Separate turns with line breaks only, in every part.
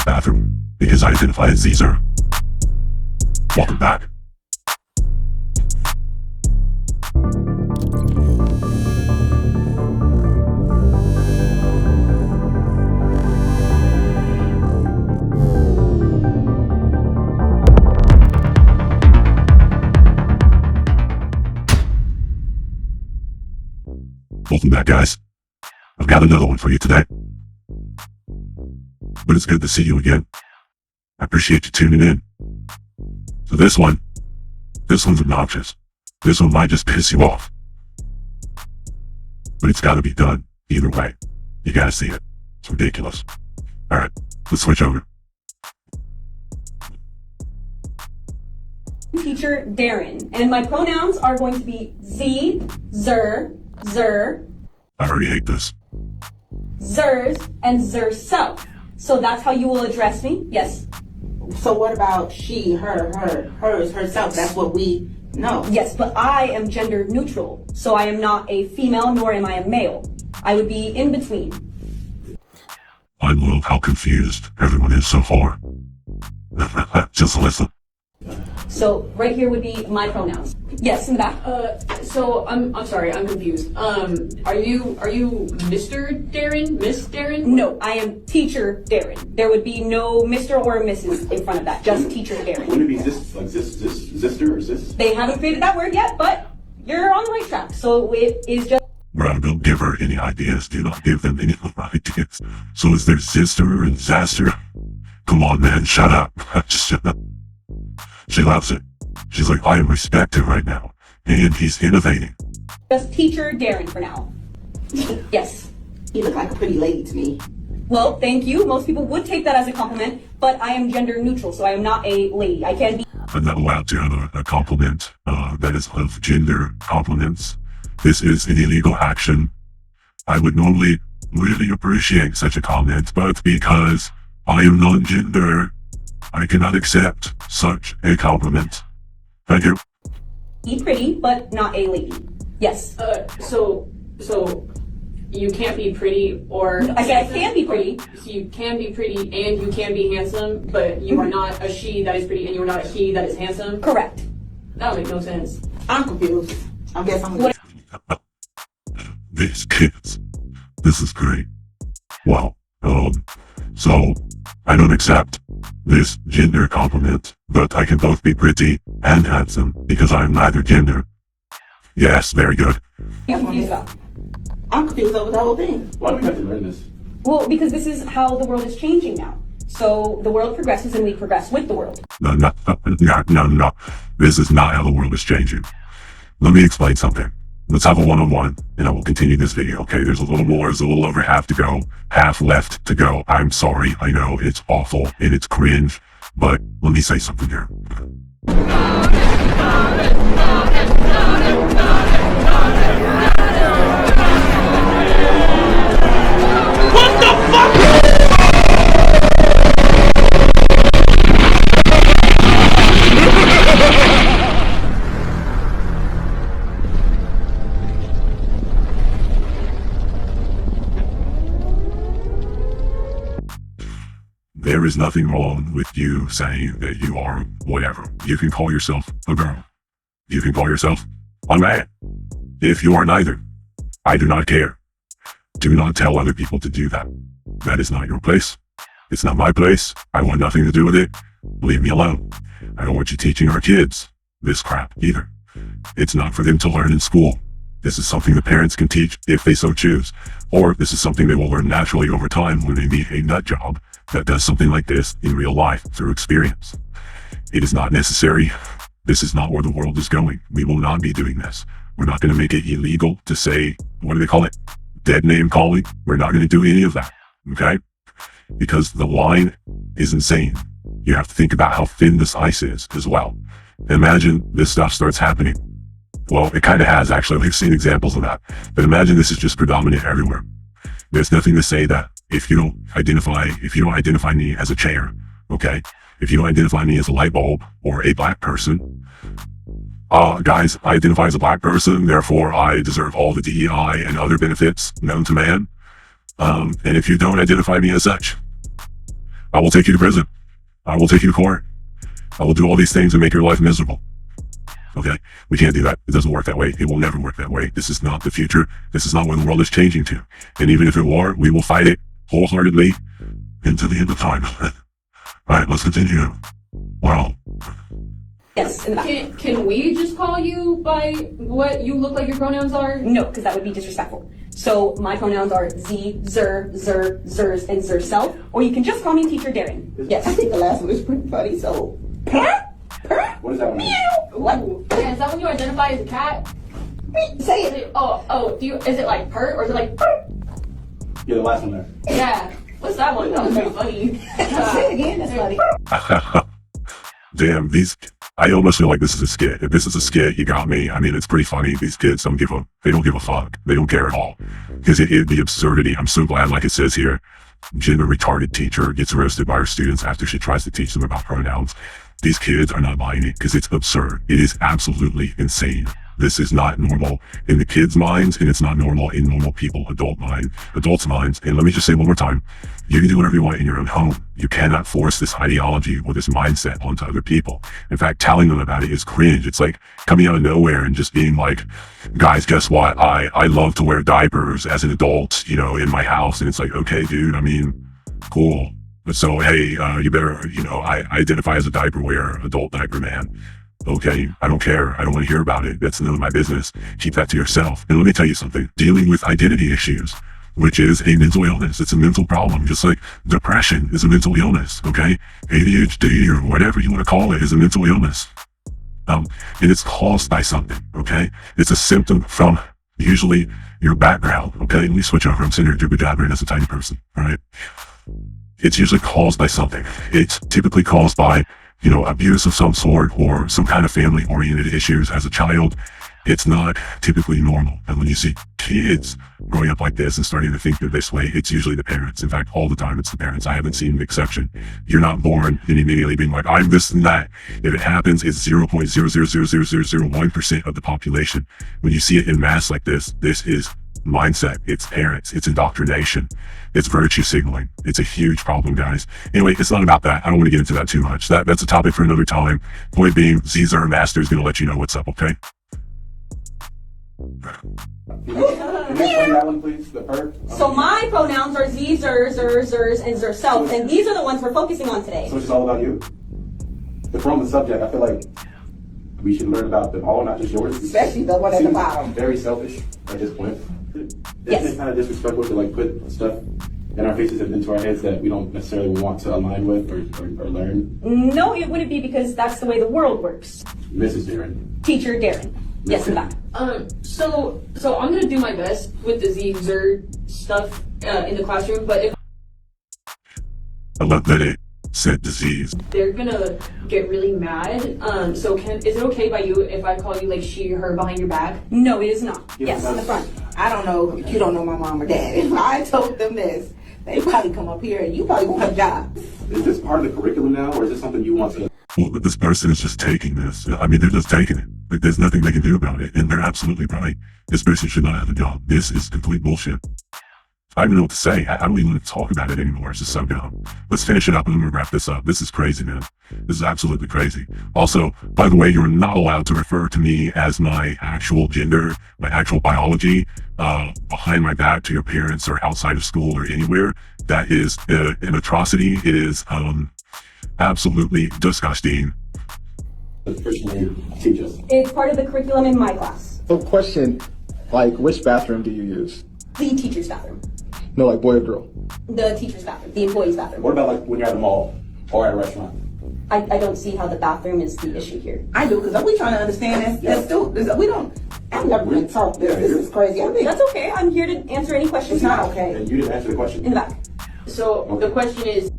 the bathroom because I identify as Caesar. Welcome back. Welcome back, guys. I've got another one for you today. But it's good to see you again. I appreciate you tuning in. So this one's obnoxious. This one might just piss you off. But it's gotta be done either way. You gotta see it. It's ridiculous. Alright, let's switch over.
Teacher Darren, and my pronouns are going to be Z, Zer, Zer.
I already hate this.
Zers, and Zerself. So that's how you will address me? Yes.
So what about she, her, hers, herself? That's what we know.
Yes, but I am gender neutral. So I am not a female, nor am I a male. I would be in between.
I love how confused everyone is so far. Just listen.
So right here would be my pronouns. Yes, in the back.
So I'm sorry, I'm confused. Are you Mr. Darren? Miss Darren?
No, I am Teacher Darren. There would be no Mr. or Mrs. in front of that, just Teacher Darren.
Wouldn't it be sister or sis?
They haven't created that word yet, but you're on the right track. So it is just...
Bro, don't give her any ideas. Do not give them any ideas. So is there sister and zaster? Come on, man, shut up. Just shut up. She loves it. She's like, I respect him right now. And he's innovating.
Just Teacher Darren for now. Yes.
You look like a pretty lady to me.
Well, thank you. Most people would take that as a compliment, but I am gender neutral, so I am not a lady. I can be...
I'm not allowed to have a compliment that is of gender compliments. This is an illegal action. I would normally really appreciate such a comment, but because I am non-gender, I cannot accept such a compliment. Thank you.
Be pretty, but not a lady. Yes.
So you can't be pretty or...
I said I can be pretty.
So you can be pretty and you can be handsome, but you are not a she that is pretty and you are not a he that is handsome?
Correct.
That would make no sense.
I'm confused. I guess I'm...
These kids. This is great. Wow. So I don't accept this gender compliment, but I can both be pretty and handsome because I am neither gender. Yes, very good.
I'm confused about.
I'm confused over the whole thing.
Why do we have to learn this?
Well, because this is how the world is changing now. So the world progresses and we progress with the world.
No. This is not how the world is changing. Let me explain something. Let's have a one-on-one, and I will continue this video, okay? There's a little more, there's a little over half to go, half left to go. I'm sorry, I know it's awful and it's cringe, but let me say something here.
What the fuck?
There is nothing wrong with you saying that you are whatever. You can call yourself a girl. You can call yourself a man. If you are neither, I do not care. Do not tell other people to do that. That is not your place. It's not my place. I want nothing to do with it. Leave me alone. I don't want you teaching our kids this crap either. It's not for them to learn in school. This is something the parents can teach if they so choose. Or this is something they will learn naturally over time when they meet a nut job that does something like this in real life through experience. It is not necessary. This is not where the world is going. We will not be doing this. We're not going to make it illegal to say, what do they call it? Dead name calling. We're not going to do any of that. Okay? Because the line is insane. You have to think about how thin this ice is as well. Imagine this stuff starts happening. Well, it kind of has actually. We've seen examples of that. But imagine this is just predominant everywhere. There's nothing to say that if you don't identify me as a chair, okay? If you don't identify me as a light bulb or a black person, guys, I identify as a black person, therefore I deserve all the DEI and other benefits known to man. And if you don't identify me as such, I will take you to prison. I will take you to court. I will do all these things and make your life miserable. Okay? We can't do that. It doesn't work that way. It will never work that way. This is not the future. This is not where the world is changing to. And even if it were, we will fight it wholeheartedly until the end of time. All right, let's continue. Wow.
Yes, in the back.
Can we just call you by what you look like your pronouns are?
No, because that would be disrespectful. So my pronouns are Z, Zer, Zers, and Zerself. Or you can just call me Teacher Darren. Yes.
I think the last one was pretty funny, so. Purr? Purr?
What is that one?
What?
Yeah, is that when you identify as a cat?
Say
Is
it.
it, is it like purr or is it like purr?
Yeah, the last one there.
Yeah. What's that one? That was pretty funny.
Say it again, that's funny.
Damn, I almost feel like this is a skit. If this is a skit, you got me. I mean, it's pretty funny. These kids don't give a fuck. They don't care at all. Because the absurdity, I'm so glad, like it says here, gender retarded teacher gets roasted by her students after she tries to teach them about pronouns. These kids are not buying it because it's absurd. It is absolutely insane. This is not normal in the kids' minds, and it's not normal in normal people, adults' minds. And let me just say one more time, you can do whatever you want in your own home. You cannot force this ideology or this mindset onto other people. In fact, telling them about it is cringe. It's like coming out of nowhere and just being like, guys, guess what? I love to wear diapers as an adult, in my house. And it's like, okay, dude, I mean, cool. So, hey, you better, I identify as a diaper wearer, adult diaper man. Okay, I don't care. I don't want to hear about it. That's none of my business. Keep that to yourself. And let me tell you something. Dealing with identity issues, which is a mental illness. It's a mental problem. Just like depression is a mental illness, okay? ADHD or whatever you want to call it is a mental illness. And it's caused by something, okay? It's a symptom from usually your background, okay? Let me switch over. I'm sitting here jibber-jabbering as a tiny person, all right? It's usually caused by something. It's typically caused by abuse of some sort or some kind of family-oriented issues as a child. It's not typically normal. And when you see kids growing up like this and starting to think they're this way, it's usually the parents. In fact, all the time it's the parents. I haven't seen an exception. You're not born and immediately being like, I'm this and that. If it happens, it's 0.0000001% of the population. When you see it in mass like this is mindset. It's parents. It's indoctrination. It's virtue signaling. It's a huge problem, guys. Anyway, it's not about that. I don't want to get into that too much. That's a topic for another time. Point being, Caesar Master is going to let you know what's up, okay?
Can you explain that one, please? The purr?
So my pronouns are Z, Zers, and Zerself, and these are the ones we're focusing on today.
So it's all about you? If we're on the subject, I feel like we should learn about them all, not just yours.
Especially the one at the
Seems
bottom.
very selfish at this point.
Yes.
Isn't it kind of disrespectful to put stuff in our faces and into our heads that we don't necessarily want to align with or learn?
No, it wouldn't be because that's the way the world works.
Mrs. Darren.
Teacher Darren. Yes, in the back.
So I'm gonna do my best with the Z, Zer stuff in the classroom, but if
I love that it said disease.
they're gonna get really mad, is it okay by you if I call you like she, her behind your back?
No, it is not. Yes, in the front.
I don't know if you don't know my mom or dad. If I told them this, they probably come up here and you probably won't have jobs.
Is this part of the curriculum now, or is this something you want to?
Well, but this person is just taking this. I mean, they're just taking it. Like, there's nothing they can do about it. And they're absolutely right. This person should not have a job. This is complete bullshit. I don't even know what to say. I don't even want to talk about it anymore. It's just so dumb. Let's finish it up and then we'll wrap this up. This is crazy, man. This is absolutely crazy. Also, by the way, you're not allowed to refer to me as my actual gender, my actual biology, behind my back to your parents or outside of school or anywhere. That is an atrocity. It is absolutely disgusting.
The person you teach us.
It's part of the curriculum in my class.
So question, which bathroom do you use?
The teacher's bathroom.
No, boy or girl?
The teacher's bathroom. The employee's bathroom.
What about when you're at the mall or at a restaurant?
I don't see how the bathroom is the issue here.
I do, because we trying to understand this too. We don't, I've never been taught this. This is crazy. I think
That's okay. I'm here to answer any questions.
it's not
you have.
okay.
And you didn't answer the question.
In the back.
So the question is,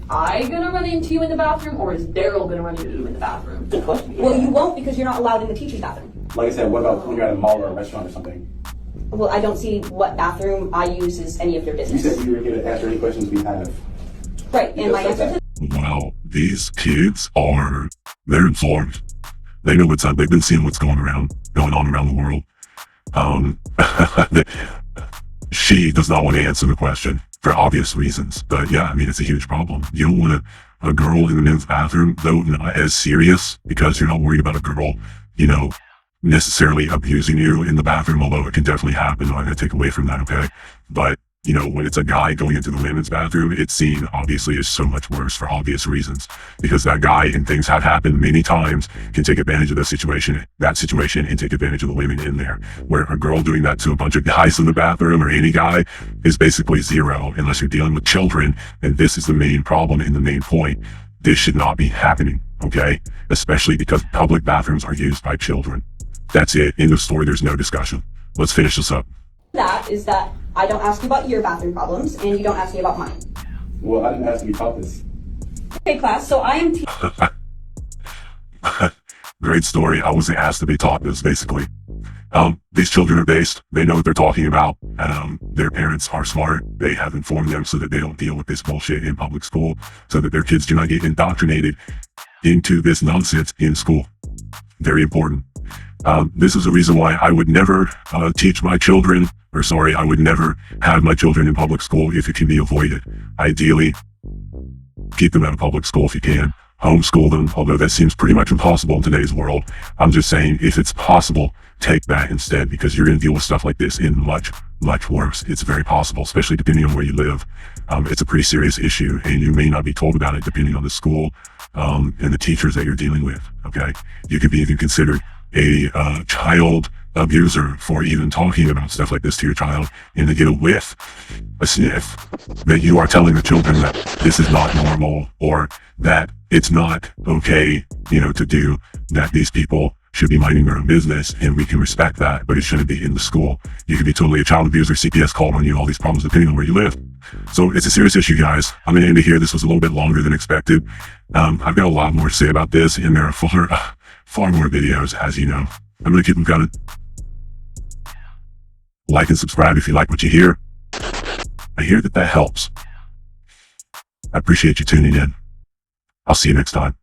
I gonna run into you in the bathroom, or is Daryl gonna run into you in the bathroom?
Good question.
Well, you won't because you're not allowed in the teacher's bathroom.
Like I said, what about when you're at a mall or a restaurant or something?
Well, I don't see what bathroom I use is any of your
You
business.
said you were here to answer any questions we have.
Right, and my answer to
Wow, these kids they're informed. They know what's up. They've been seeing what's going on around the world. She does not want to answer the question. for obvious reasons. But yeah, I mean, it's a huge problem. You don't want a girl in the men's bathroom, though not as serious, because you're not worried about a girl, you know, necessarily abusing you in the bathroom, although it can definitely happen. I'm not going to take away from that, okay? But, you know, when it's a guy going into the women's bathroom, it's seen obviously as so much worse for obvious reasons, because that guy, and things have happened many times, can take advantage of that situation and take advantage of the women in there. Where a girl doing that to a bunch of guys in the bathroom, or any guy, is basically zero, unless you're dealing with children. And this is the main problem and the main point. This should not be happening, okay? Especially because public bathrooms are used by children. That's it. End of story. There's no discussion. Let's finish this up.
That is that I don't ask you about your bathroom problems, and you don't ask me about mine.
Well, I didn't ask to be taught this.
Okay, class, so I am
Great story. I wasn't asked to be taught this, basically. These children are based. They know what they're talking about. Their parents are smart. They have informed them so that they don't deal with this bullshit in public school, so that their kids do not get indoctrinated into this nonsense in school. Very important. This is a reason why I would never teach my children, I would never have my children in public school if it can be avoided. Ideally, keep them out of public school if you can. Homeschool them, although that seems pretty much impossible in today's world. I'm just saying, if it's possible, take that instead, because you're going to deal with stuff like this in much, much worse. It's very possible, especially depending on where you live. It's a pretty serious issue, and you may not be told about it depending on the school and the teachers that you're dealing with, okay? You could be even considered a child abuser for even talking about stuff like this to your child, and to get a whiff, a sniff, that you are telling the children that this is not normal, or that it's not okay, you know, to do, that these people should be minding their own business, and we can respect that, but it shouldn't be in the school. You could be totally a child abuser, CPS called on you, all these problems depending on where you live. So it's a serious issue, guys. I'm going to end it here. This was a little bit longer than expected. I've got a lot more to say about this, and there are far more videos, as you know. I'm going to keep them coming. Like and subscribe if you like what you hear. I hear that helps. I appreciate you tuning in. I'll see you next time.